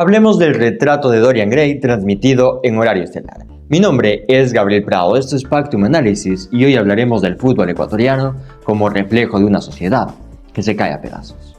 Hablemos del retrato de Dorian Gray transmitido en horario estelar. Mi nombre es Gabriel Prado, esto es Pactum Análisis y hoy hablaremos del fútbol ecuatoriano como reflejo de una sociedad que se cae a pedazos.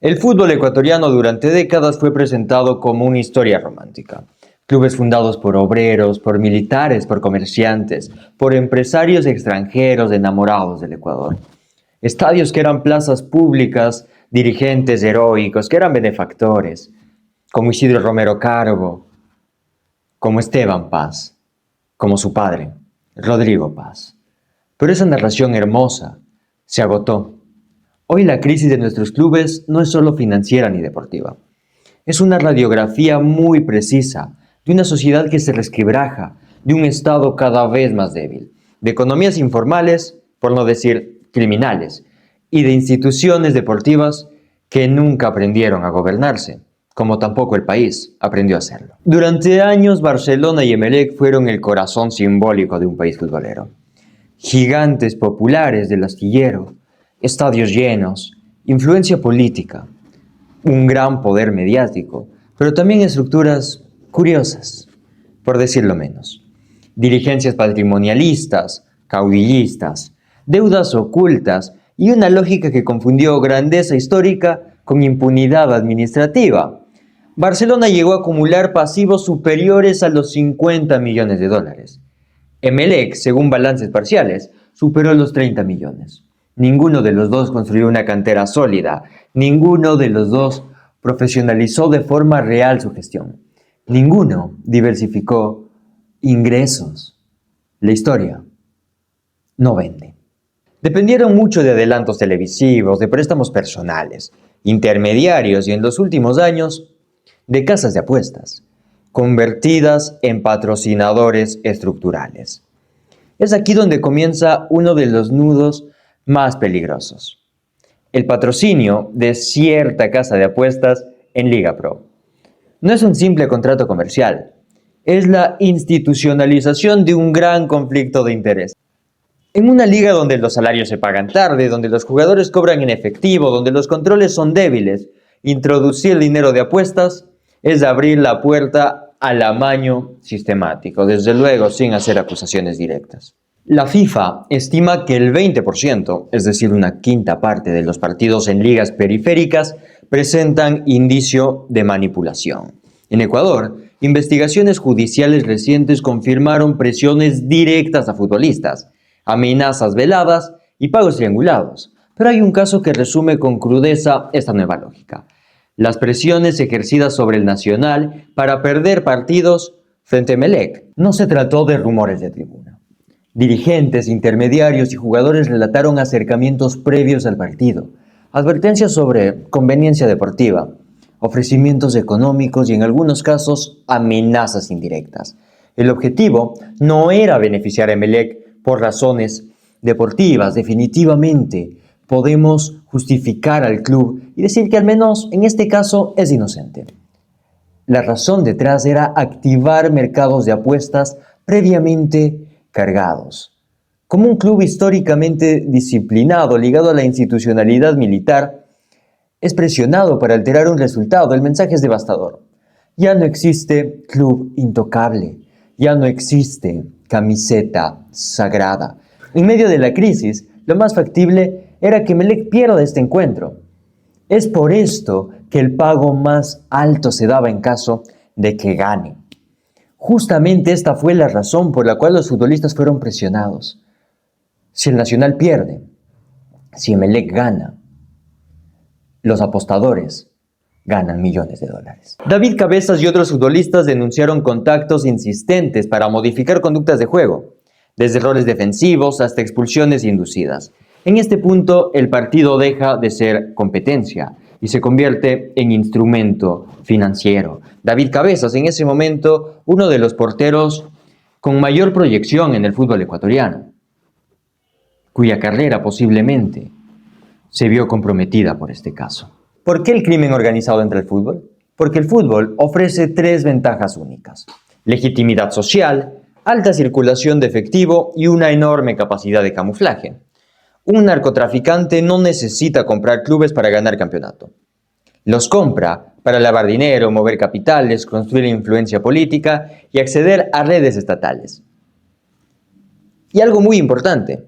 El fútbol ecuatoriano durante décadas fue presentado como una historia romántica. Clubes fundados por obreros, por militares, por comerciantes, por empresarios extranjeros enamorados del Ecuador. Estadios que eran plazas públicas, dirigentes heroicos, que eran benefactores, como Isidro Romero Carbo, como Esteban Paz, como su padre, Rodrigo Paz. Pero esa narración hermosa se agotó. Hoy la crisis de nuestros clubes no es solo financiera ni deportiva. Es una radiografía muy precisa de una sociedad que se resquebraja, de un Estado cada vez más débil, de economías informales, por no decir criminales, y de instituciones deportivas que nunca aprendieron a gobernarse, como tampoco el país aprendió a hacerlo. Durante años, Barcelona y Emelec fueron el corazón simbólico de un país futbolero. Gigantes populares del astillero, estadios llenos, influencia política, un gran poder mediático, pero también estructuras curiosas, por decirlo menos. Dirigencias patrimonialistas, caudillistas, deudas ocultas y una lógica que confundió grandeza histórica con impunidad administrativa. Barcelona llegó a acumular pasivos superiores a los 50 millones de dólares. Emelec, según balances parciales, superó los 30 millones. Ninguno de los dos construyó una cantera sólida. Ninguno de los dos profesionalizó de forma real su gestión. Ninguno diversificó ingresos. La historia no vende. Dependieron mucho de adelantos televisivos, de préstamos personales, intermediarios y en los últimos años de casas de apuestas, convertidas en patrocinadores estructurales. Es aquí donde comienza uno de los nudos más peligrosos: el patrocinio de cierta casa de apuestas en Liga Pro. No es un simple contrato comercial, es la institucionalización de un gran conflicto de interés. En una liga donde los salarios se pagan tarde, donde los jugadores cobran en efectivo, donde los controles son débiles, introducir el dinero de apuestas es abrir la puerta al amaño sistemático, desde luego sin hacer acusaciones directas. La FIFA estima que el 20%, es decir, una quinta parte de los partidos en ligas periféricas, presentan indicio de manipulación. En Ecuador, investigaciones judiciales recientes confirmaron presiones directas a futbolistas, amenazas veladas y pagos triangulados. Pero hay un caso que resume con crudeza esta nueva lógica: las presiones ejercidas sobre el Nacional para perder partidos frente a Emelec. No se trató de rumores de tribuna. Dirigentes, intermediarios y jugadores relataron acercamientos previos al partido, advertencias sobre conveniencia deportiva, ofrecimientos económicos y en algunos casos amenazas indirectas. El objetivo no era beneficiar a Emelec por razones deportivas. Definitivamente podemos justificar al club y decir que al menos en este caso es inocente. La razón detrás era activar mercados de apuestas previamente cargados. Como un club históricamente disciplinado, ligado a la institucionalidad militar, es presionado para alterar un resultado, el mensaje es devastador. Ya no existe club intocable, ya no existe camiseta sagrada. En medio de la crisis, lo más factible era que Emelec pierda este encuentro. Es por esto que el pago más alto se daba en caso de que gane. Justamente esta fue la razón por la cual los futbolistas fueron presionados. Si el Nacional pierde, si Emelec gana, los apostadores ganan millones de dólares. David Cabezas y otros futbolistas denunciaron contactos insistentes para modificar conductas de juego, desde roles defensivos hasta expulsiones inducidas. En este punto, el partido deja de ser competencia y se convierte en instrumento financiero. David Cabezas, en ese momento, uno de los porteros con mayor proyección en el fútbol ecuatoriano, cuya carrera posiblemente se vio comprometida por este caso. ¿Por qué el crimen organizado entra al fútbol? Porque el fútbol ofrece tres ventajas únicas: legitimidad social, alta circulación de efectivo y una enorme capacidad de camuflaje. Un narcotraficante no necesita comprar clubes para ganar campeonato. Los compra para lavar dinero, mover capitales, construir influencia política y acceder a redes estatales. Y algo muy importante,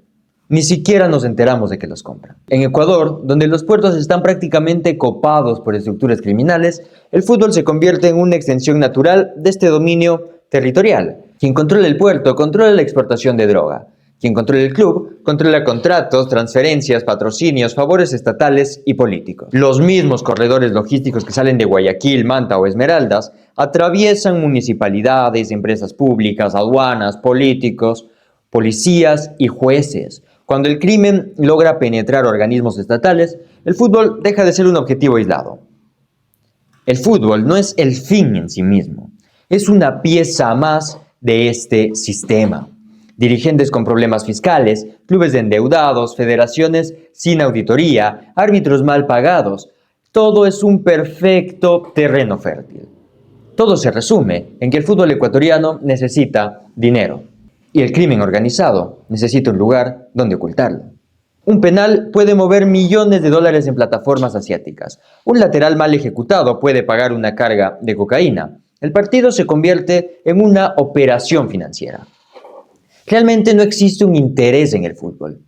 ni siquiera nos enteramos de que los compra. En Ecuador, donde los puertos están prácticamente copados por estructuras criminales, el fútbol se convierte en una extensión natural de este dominio territorial. Quien controla el puerto controla la exportación de droga. Quien controla el club controla contratos, transferencias, patrocinios, favores estatales y políticos. Los mismos corredores logísticos que salen de Guayaquil, Manta o Esmeraldas atraviesan municipalidades, empresas públicas, aduanas, políticos, policías y jueces. Cuando el crimen logra penetrar organismos estatales, el fútbol deja de ser un objetivo aislado. El fútbol no es el fin en sí mismo, es una pieza más de este sistema. Dirigentes con problemas fiscales, clubes de endeudados, federaciones sin auditoría, árbitros mal pagados. Todo es un perfecto terreno fértil. Todo se resume en que el fútbol ecuatoriano necesita dinero y el crimen organizado necesita un lugar donde ocultarlo. Un penal puede mover millones de dólares en plataformas asiáticas. Un lateral mal ejecutado puede pagar una carga de cocaína. El partido se convierte en una operación financiera. Realmente no existe un interés en el fútbol.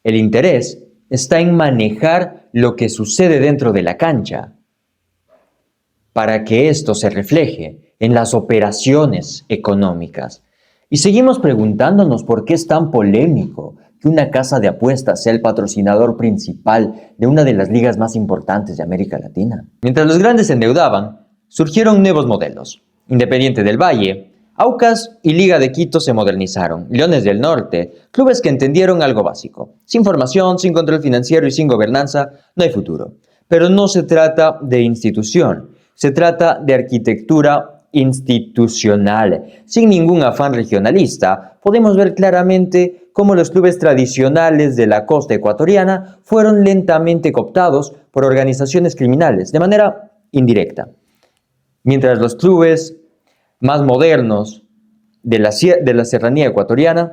El interés está en manejar lo que sucede dentro de la cancha para que esto se refleje en las operaciones económicas. Y seguimos preguntándonos por qué es tan polémico que una casa de apuestas sea el patrocinador principal de una de las ligas más importantes de América Latina. Mientras los grandes se endeudaban, surgieron nuevos modelos. Independiente del Valle, Aucas y Liga de Quito se modernizaron. Leones del Norte, clubes que entendieron algo básico. Sin formación, sin control financiero y sin gobernanza, no hay futuro. Pero no se trata de institución, se trata de arquitectura institucional. Sin ningún afán regionalista, podemos ver claramente cómo los clubes tradicionales de la costa ecuatoriana fueron lentamente cooptados por organizaciones criminales de manera indirecta. Mientras los clubes más modernos de la serranía ecuatoriana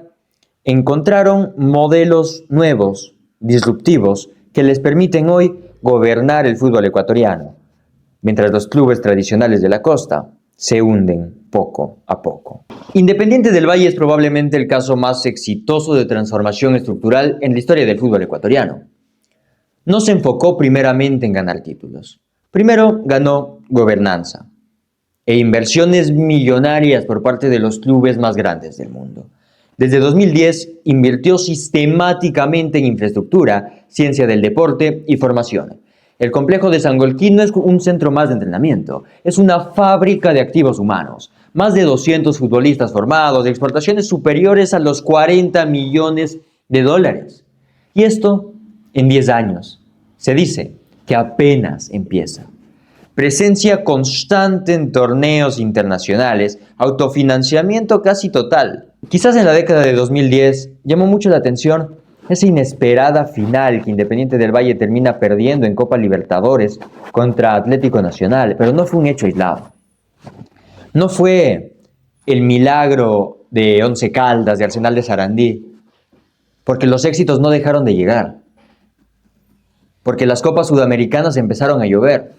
encontraron modelos nuevos, disruptivos, que les permiten hoy gobernar el fútbol ecuatoriano, mientras los clubes tradicionales de la costa se hunden poco a poco. Independiente del Valle es probablemente el caso más exitoso de transformación estructural en la historia del fútbol ecuatoriano. No se enfocó primeramente en ganar títulos. Primero ganó gobernanza e inversiones millonarias por parte de los clubes más grandes del mundo. Desde 2010 invirtió sistemáticamente en infraestructura, ciencia del deporte y formación. El complejo de Sangolquí no es un centro más de entrenamiento, es una fábrica de activos humanos. Más de 200 futbolistas formados, de exportaciones superiores a los 40 millones de dólares. Y esto en 10 años. Se dice que apenas empieza. Presencia constante en torneos internacionales, autofinanciamiento casi total. Quizás en la década de 2010 llamó mucho la atención esa inesperada final que Independiente del Valle termina perdiendo en Copa Libertadores contra Atlético Nacional, pero no fue un hecho aislado. No fue el milagro de Once Caldas, de Arsenal de Sarandí, porque los éxitos no dejaron de llegar, porque las copas sudamericanas empezaron a llover,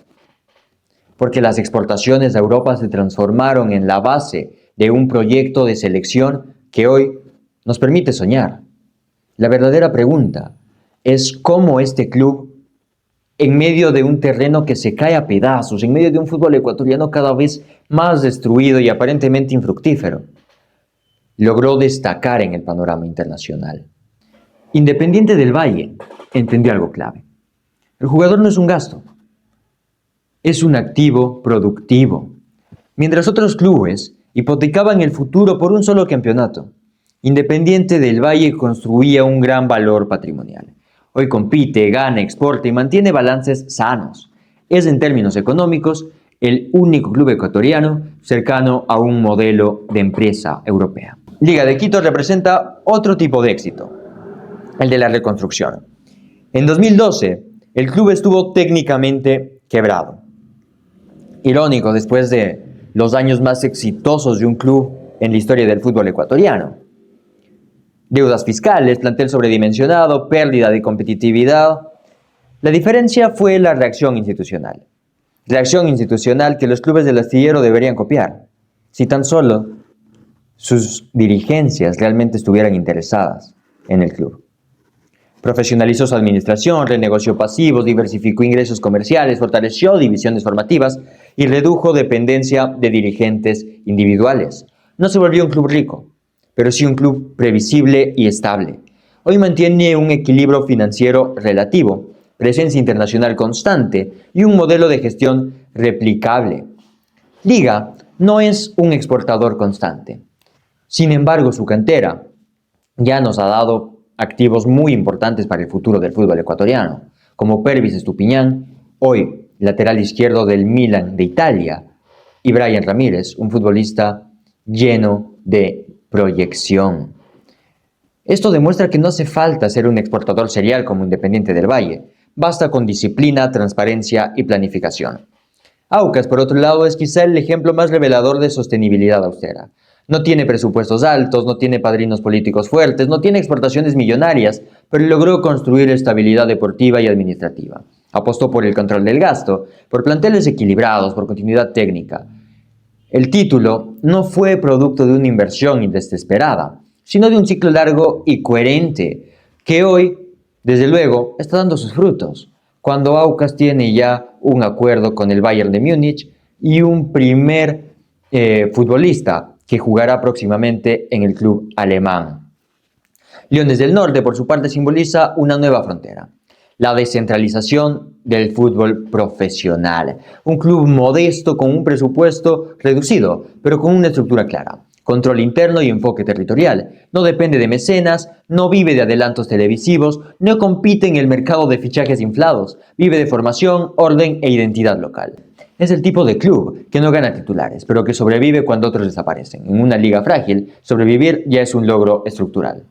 porque las exportaciones a Europa se transformaron en la base de un proyecto de selección que hoy nos permite soñar. La verdadera pregunta es cómo este club, en medio de un terreno que se cae a pedazos, en medio de un fútbol ecuatoriano cada vez más destruido y aparentemente infructífero, logró destacar en el panorama internacional. Independiente del Valle entendió algo clave. El jugador no es un gasto, es un activo productivo. Mientras otros clubes hipotecaban el futuro por un solo campeonato, Independiente del Valle construía un gran valor patrimonial. Hoy compite, gana, exporta y mantiene balances sanos. Es en términos económicos el único club ecuatoriano cercano a un modelo de empresa europea. Liga de Quito representa otro tipo de éxito, el de la reconstrucción. En 2012, el club estuvo técnicamente quebrado. Irónico después de los años más exitosos de un club en la historia del fútbol ecuatoriano. Deudas fiscales, plantel sobredimensionado, pérdida de competitividad. La diferencia fue la reacción institucional. Reacción institucional que los clubes del astillero deberían copiar, si tan solo sus dirigencias realmente estuvieran interesadas en el club. Profesionalizó su administración, renegoció pasivos, diversificó ingresos comerciales, fortaleció divisiones formativas y redujo dependencia de dirigentes individuales. No se volvió un club rico, pero sí un club previsible y estable. Hoy mantiene un equilibrio financiero relativo, presencia internacional constante y un modelo de gestión replicable. Liga no es un exportador constante. Sin embargo, su cantera ya nos ha dado activos muy importantes para el futuro del fútbol ecuatoriano, como Pervis Estupiñán, hoy lateral izquierdo del Milan de Italia, y Brian Ramírez, un futbolista lleno de proyección. Esto demuestra que no hace falta ser un exportador serial como Independiente del Valle, basta con disciplina, transparencia y planificación. Aucas, por otro lado, es quizá el ejemplo más revelador de sostenibilidad austera. No tiene presupuestos altos, no tiene padrinos políticos fuertes, no tiene exportaciones millonarias, pero logró construir estabilidad deportiva y administrativa. Apostó por el control del gasto, por planteles equilibrados, por continuidad técnica. El título no fue producto de una inversión desesperada, sino de un ciclo largo y coherente, que hoy, desde luego, está dando sus frutos, cuando Aucas tiene ya un acuerdo con el Bayern de Múnich y un primer futbolista que jugará próximamente en el club alemán. Leones del Norte, por su parte, simboliza una nueva frontera, la descentralización del fútbol profesional. Un club modesto con un presupuesto reducido, pero con una estructura clara. Control interno y enfoque territorial. No depende de mecenas, no vive de adelantos televisivos, no compite en el mercado de fichajes inflados, vive de formación, orden e identidad local. Es el tipo de club que no gana titulares, pero que sobrevive cuando otros desaparecen. En una liga frágil, sobrevivir ya es un logro estructural.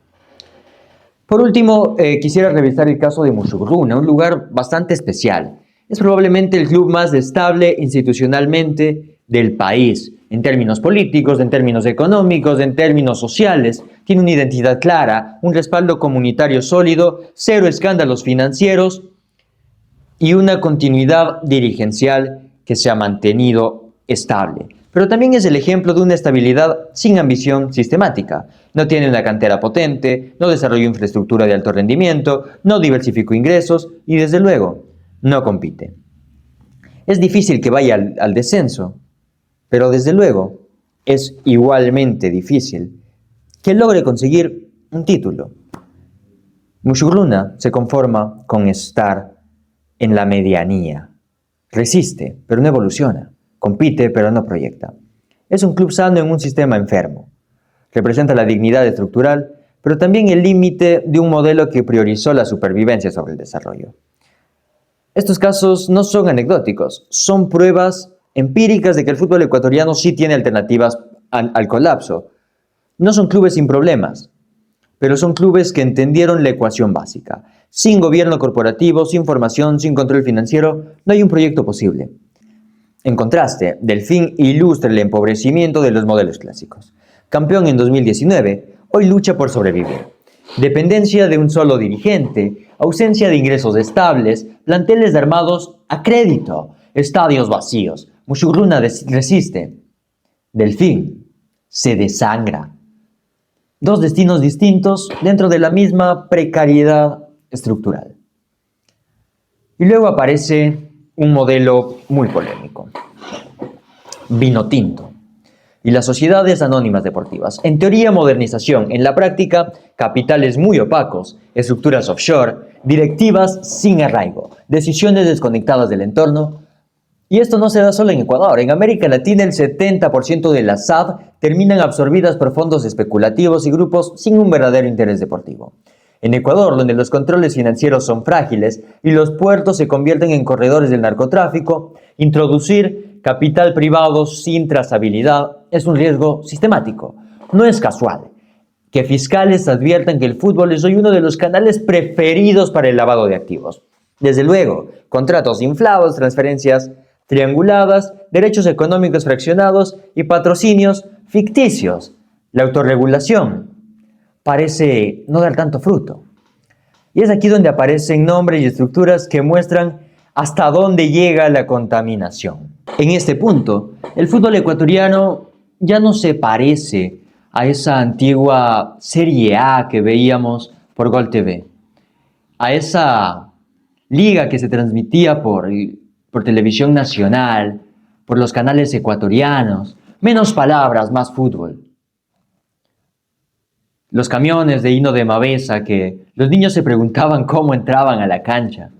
Por último, quisiera revisar el caso de Musugruna, un lugar bastante especial. Es probablemente el club más estable institucionalmente del país, en términos políticos, en términos económicos, en términos sociales. Tiene una identidad clara, un respaldo comunitario sólido, cero escándalos financieros y una continuidad dirigencial que se ha mantenido estable. Pero también es el ejemplo de una estabilidad sin ambición sistemática. No tiene una cantera potente, no desarrolló infraestructura de alto rendimiento, no diversificó ingresos y, desde luego, no compite. Es difícil que vaya al descenso, pero desde luego es igualmente difícil que logre conseguir un título. Musugruna se conforma con estar en la medianía. Resiste, pero no evoluciona. Compite, pero no proyecta. Es un club sano en un sistema enfermo. Representa la dignidad estructural, pero también el límite de un modelo que priorizó la supervivencia sobre el desarrollo. Estos casos no son anecdóticos, son pruebas empíricas de que el fútbol ecuatoriano sí tiene alternativas al colapso. No son clubes sin problemas, pero son clubes que entendieron la ecuación básica. Sin gobierno corporativo, sin formación, sin control financiero, no hay un proyecto posible. En contraste, Delfín ilustra el empobrecimiento de los modelos clásicos. Campeón en 2019, hoy lucha por sobrevivir. Dependencia de un solo dirigente, ausencia de ingresos estables, planteles armados a crédito, estadios vacíos. Musugruna resiste. Delfín se desangra. Dos destinos distintos dentro de la misma precariedad estructural. Y luego aparece un modelo muy polémico. Vinotinto y las sociedades anónimas deportivas. En teoría, modernización. En la práctica, capitales muy opacos, estructuras offshore, directivas sin arraigo, decisiones desconectadas del entorno. Y esto no se da solo en Ecuador. En América Latina, el 70% de las SAD terminan absorbidas por fondos especulativos y grupos sin un verdadero interés deportivo. En Ecuador, donde los controles financieros son frágiles y los puertos se convierten en corredores del narcotráfico, introducir capital privado sin trazabilidad es un riesgo sistemático. No es casual que fiscales adviertan que el fútbol es hoy uno de los canales preferidos para el lavado de activos. Desde luego, contratos inflados, transferencias trianguladas, derechos económicos fraccionados y patrocinios ficticios. La autorregulación parece no dar tanto fruto. Y es aquí donde aparecen nombres y estructuras que muestran hasta dónde llega la contaminación. En este punto, el fútbol ecuatoriano ya no se parece a esa antigua Serie A que veíamos por Gol TV, a esa liga que se transmitía por televisión nacional, por los canales ecuatorianos. Menos palabras, más fútbol. Los camiones de hino de Mavesa que los niños se preguntaban cómo entraban a la cancha,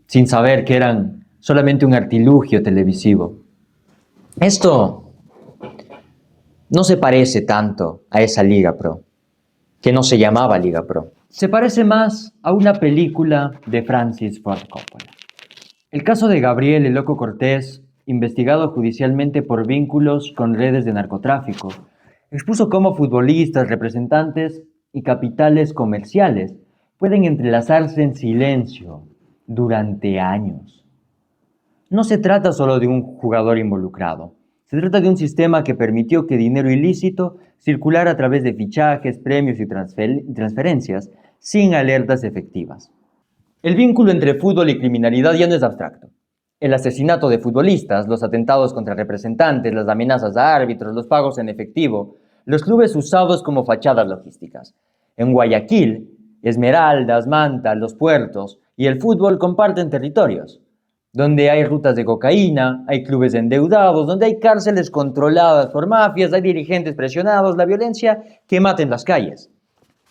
sin saber que eran solamente un artilugio televisivo. Esto no se parece tanto a esa Liga Pro, que no se llamaba Liga Pro. Se parece más a una película de Francis Ford Coppola. El caso de Gabriel el Loco Cortés, investigado judicialmente por vínculos con redes de narcotráfico, expuso cómo futbolistas, representantes y capitales comerciales pueden entrelazarse en silencio durante años. No se trata solo de un jugador involucrado. Se trata de un sistema que permitió que dinero ilícito circulara a través de fichajes, premios y transferencias sin alertas efectivas. El vínculo entre fútbol y criminalidad ya no es abstracto. El asesinato de futbolistas, los atentados contra representantes, las amenazas a árbitros, los pagos en efectivo, los clubes usados como fachadas logísticas. En Guayaquil, Esmeraldas, Manta, los puertos y el fútbol comparten territorios, donde hay rutas de cocaína, hay clubes endeudados, donde hay cárceles controladas por mafias, hay dirigentes presionados, la violencia que mata en las calles.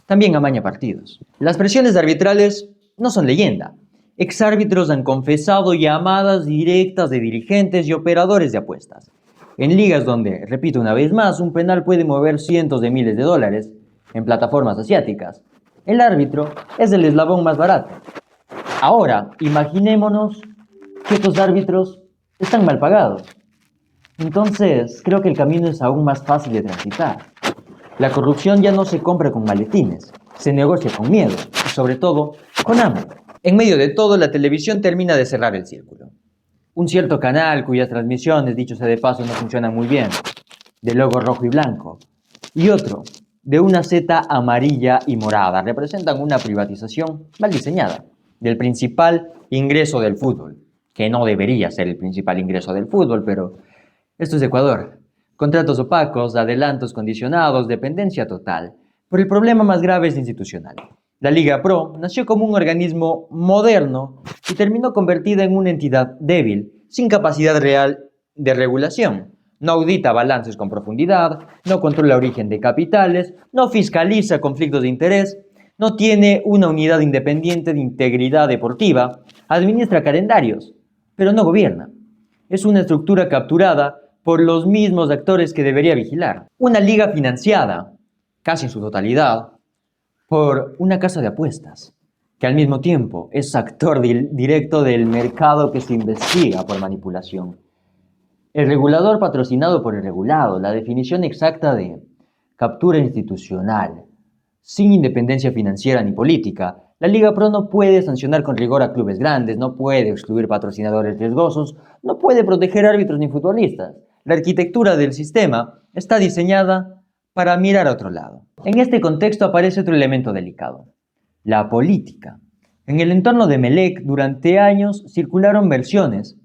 También amaña partidos. Las presiones arbitrales no son leyenda. Exárbitros han confesado llamadas directas de dirigentes y operadores de apuestas. En ligas donde, repito una vez más, un penal puede mover cientos de miles de dólares, en plataformas asiáticas, el árbitro es el eslabón más barato. Ahora, imaginémonos que estos árbitros están mal pagados. Entonces, creo que el camino es aún más fácil de transitar. La corrupción ya no se compra con maletines, se negocia con miedo y, sobre todo, con hambre. En medio de todo, la televisión termina de cerrar el círculo. Un cierto canal cuyas transmisiones, dicho sea de paso, no funcionan muy bien, de logo rojo y blanco, y otro, de una Z amarilla y morada, representan una privatización mal diseñada del principal ingreso del fútbol, que no debería ser el principal ingreso del fútbol, pero esto es Ecuador. Contratos opacos, adelantos condicionados, dependencia total. Pero el problema más grave es institucional. La Liga Pro nació como un organismo moderno y terminó convertida en una entidad débil, sin capacidad real de regulación. No audita balances con profundidad, no controla origen de capitales, no fiscaliza conflictos de interés, no tiene una unidad independiente de integridad deportiva, administra calendarios, pero no gobierna. Es una estructura capturada por los mismos actores que debería vigilar. Una liga financiada, casi en su totalidad, por una casa de apuestas, que al mismo tiempo es actor directo del mercado que se investiga por manipulación. El regulador patrocinado por el regulado, la definición exacta de captura institucional, sin independencia financiera ni política. La Liga Pro no puede sancionar con rigor a clubes grandes, no puede excluir patrocinadores riesgosos, no puede proteger árbitros ni futbolistas. La arquitectura del sistema está diseñada para mirar a otro lado. En este contexto aparece otro elemento delicado, la política. En el entorno de Emelec, durante años circularon versiones,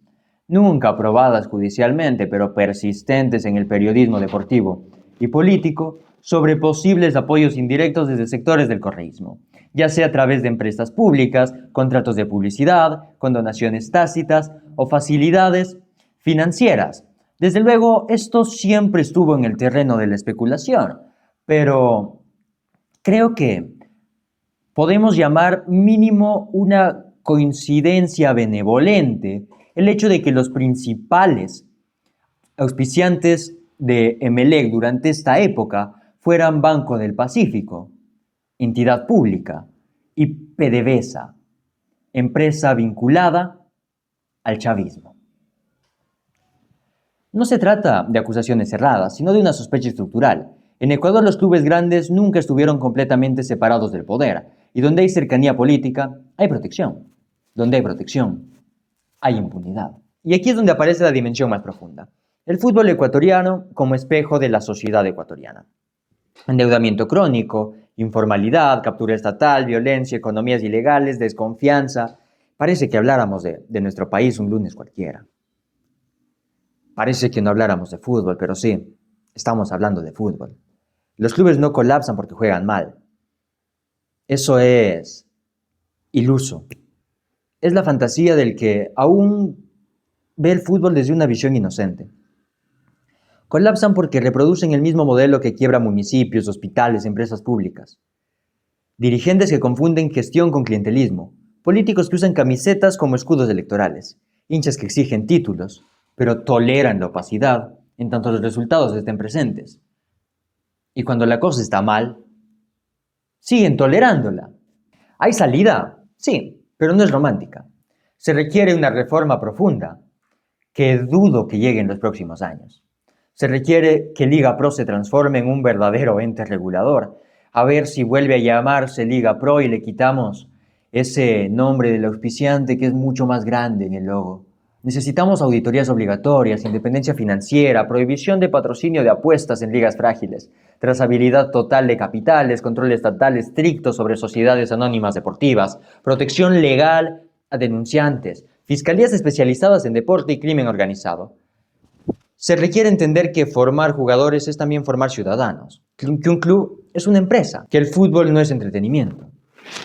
nunca aprobadas judicialmente, pero persistentes en el periodismo deportivo y político, sobre posibles apoyos indirectos desde sectores del correísmo, ya sea a través de empresas públicas, contratos de publicidad, condonaciones tácitas o facilidades financieras. Desde luego, esto siempre estuvo en el terreno de la especulación, pero creo que podemos llamar mínimo una coincidencia benevolente el hecho de que los principales auspiciantes de Emelec durante esta época fueran Banco del Pacífico, entidad pública, y PDVSA, empresa vinculada al chavismo. No se trata de acusaciones cerradas, sino de una sospecha estructural. En Ecuador los clubes grandes nunca estuvieron completamente separados del poder, y donde hay cercanía política, hay protección. Donde hay protección, hay impunidad. Y aquí es donde aparece la dimensión más profunda. El fútbol ecuatoriano como espejo de la sociedad ecuatoriana. Endeudamiento crónico, informalidad, captura estatal, violencia, economías ilegales, desconfianza. Parece que habláramos de nuestro país un lunes cualquiera. Parece que no habláramos de fútbol, pero sí, estamos hablando de fútbol. Los clubes no colapsan porque juegan mal. Eso es iluso. Es la fantasía del que aún ve el fútbol desde una visión inocente. Colapsan porque reproducen el mismo modelo que quiebra municipios, hospitales, empresas públicas. Dirigentes que confunden gestión con clientelismo. Políticos que usan camisetas como escudos electorales. Hinchas que exigen títulos, pero toleran la opacidad en tanto los resultados estén presentes. Y cuando la cosa está mal, siguen tolerándola. ¿Hay salida? Sí, pero no es romántica. Se requiere una reforma profunda, que dudo que llegue en los próximos años. Se requiere que Liga Pro se transforme en un verdadero ente regulador. A ver si vuelve a llamarse Liga Pro y le quitamos ese nombre del auspiciante que es mucho más grande en el logo. Necesitamos auditorías obligatorias, independencia financiera, prohibición de patrocinio de apuestas en ligas frágiles, trazabilidad total de capitales, control estatal estricto sobre sociedades anónimas deportivas, protección legal a denunciantes, fiscalías especializadas en deporte y crimen organizado. Se requiere entender que formar jugadores es también formar ciudadanos, que un club es una empresa, que el fútbol no es entretenimiento,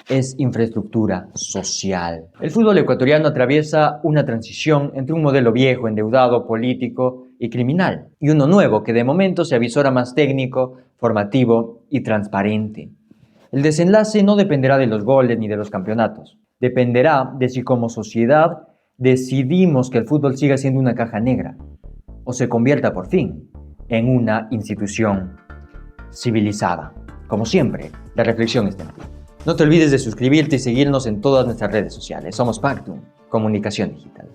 es infraestructura social. El fútbol ecuatoriano atraviesa una transición entre un modelo viejo, endeudado, político y criminal, y uno nuevo que de momento se avisora más técnico, formativo y transparente. El desenlace no dependerá de los goles ni de los campeonatos, dependerá de si como sociedad decidimos que el fútbol siga siendo una caja negra, o se convierta por fin en una institución civilizada. Como siempre, la reflexión está en ti. No te olvides de suscribirte y seguirnos en todas nuestras redes sociales. Somos Pactum, Comunicación Digital.